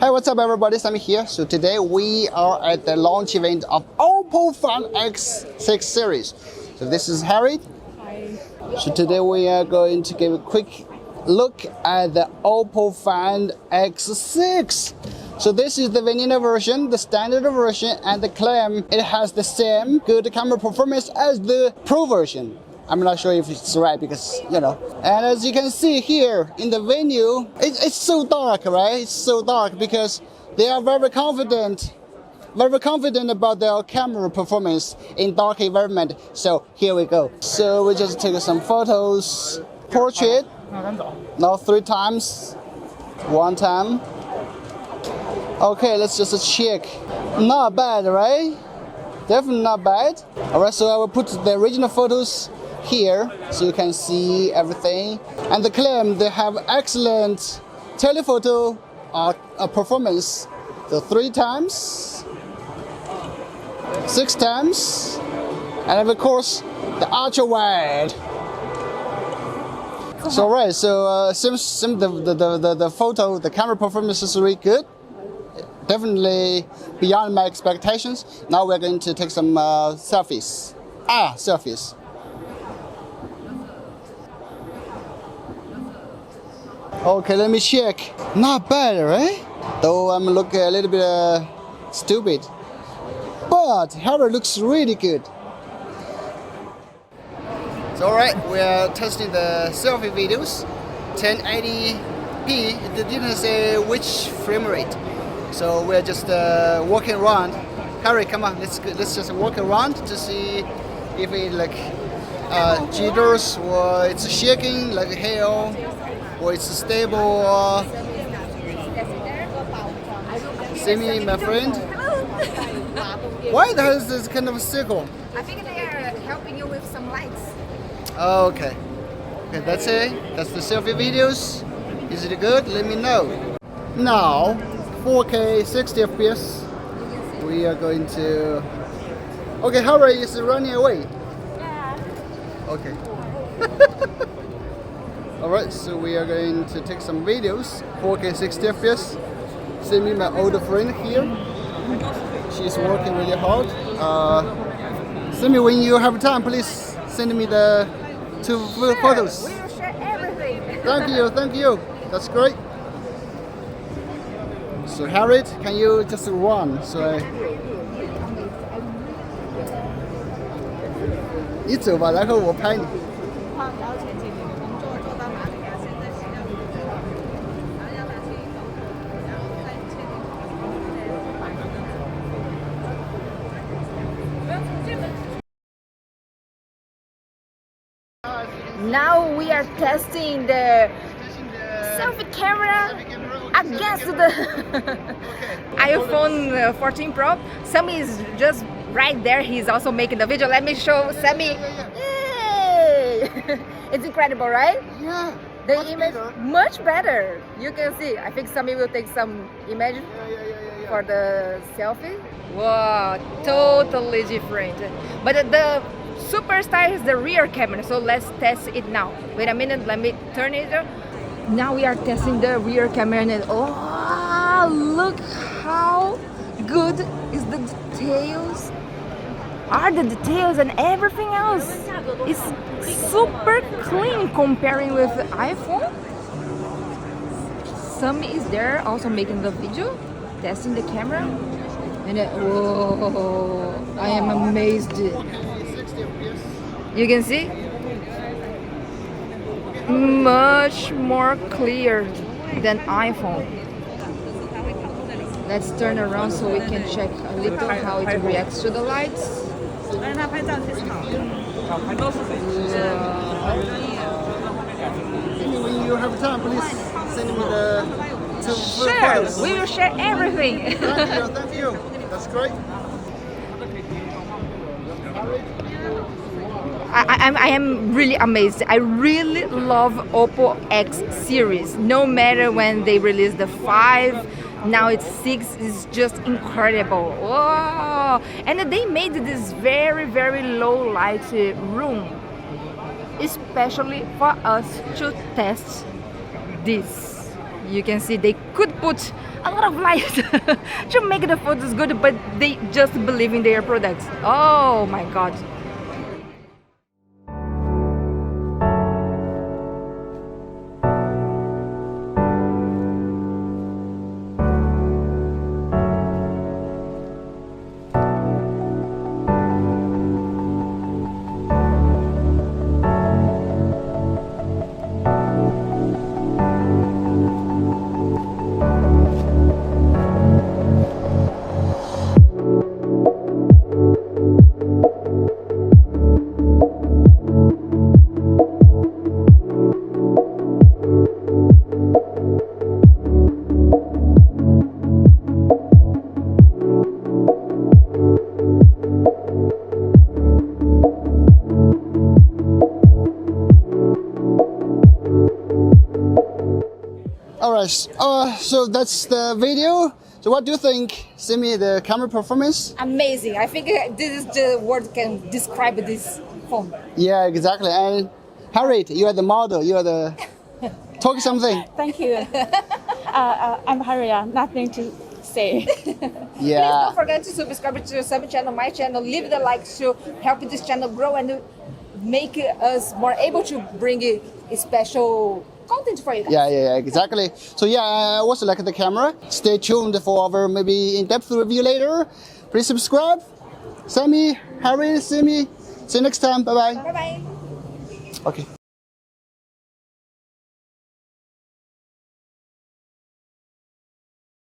Hey, what's up everybody, Sami here. So today we are at the launch event of OPPO Find X6 series. So this is Harriet. Hi. So today we are going to give a quick look at the OPPO Find X6. So this is the vanilla version, the standard version, and the claim it has the same good camera performance as the Pro version. I'm not sure if it's right because, you know. And as you can see here in the venue, it's so dark, right? It's so dark because they are very confident about their camera performance in dark environment. So here we go. So we just take some photos. Portrait, now 3 times, 1 time. Okay, let's just check. Not bad, right? Definitely not bad. Alright, so I will put the original photos here so you can see everything. And the claim they have excellent telephoto performance. So 3 times, 6 times, and of course the ultra wide. So right, so since the camera performance is really good, definitely beyond my expectations. Now we're going to take some selfies. Selfies. Okay, let me check. Not bad, right? Though I'm looking a little bit stupid, but Harriet looks really good. So alright, we are testing the selfie videos, 1080p. It didn't say which frame rate, so we're just walking around. Harriet, come on, let's just walk around to see if it like jitters or it's shaking like hell, or it's stable. Or... Sami, my friend. Why does this kind of circle? I think they are helping you with some lights. Oh, okay. Okay, that's it. That's the selfie videos. Is it good? Let me know. Now, 4K 60 FPS. We are going to. Okay, Harriet is running away. Yeah. Okay. Alright, so we are going to take some videos. 4K 60 FPS. Sami, my older friend here. She's working really hard. Sami, when you have time, please send me the 2 photos. We will share everything. Thank you. That's great. So Harriet, can you just run? So 你走吧，然后我拍你。Now we are testing the selfie camera against the iPhone 14 Pro. Sami is just right there. He's also making the video. Let me show Sami. Yay! It's incredible, right? Yeah. The image much better. You can see. I think Sami will take some image for the selfie. Wow, totally different. But the superstar is the rear camera, so let's test it now. Wait a minute, let me turn it on. Now we are testing the rear camera and oh, look how good is the details. The details and everything else is super clean comparing with the iPhone. Sami is there also making the video, testing the camera, and whoa, I am amazed. You can see much more clear than iPhone. Let's turn around so we can check a little how it reacts to the lights. When you have time, please send me the 2 photos. We will share everything. Thank you. That's great. I am really amazed. I really love OPPO X series. No matter when they release the 5, now it's 6, is just incredible. Whoa! And they made this very, very low light room, especially for us to test this. You can see they could put a lot of light to make the photos good, but they just believe in their products. Oh my god. Alright, so that's the video. So what do you think, Simi, the camera performance? Amazing. I think this is the word can describe this phone. Yeah, exactly. And Harriet, you are the model. You are the talk something. Thank you. I'm Harriet. Nothing to say. Yeah. Please don't forget to subscribe to Sami channel, my channel. Leave the likes to help this channel grow and make us more able to bring a special content for you guys. Yeah, exactly. So yeah, I also like the camera. Stay tuned for our maybe in-depth review later. Please subscribe. Sami, Harriet, Simi. See you next time. Bye bye. Bye bye. Okay.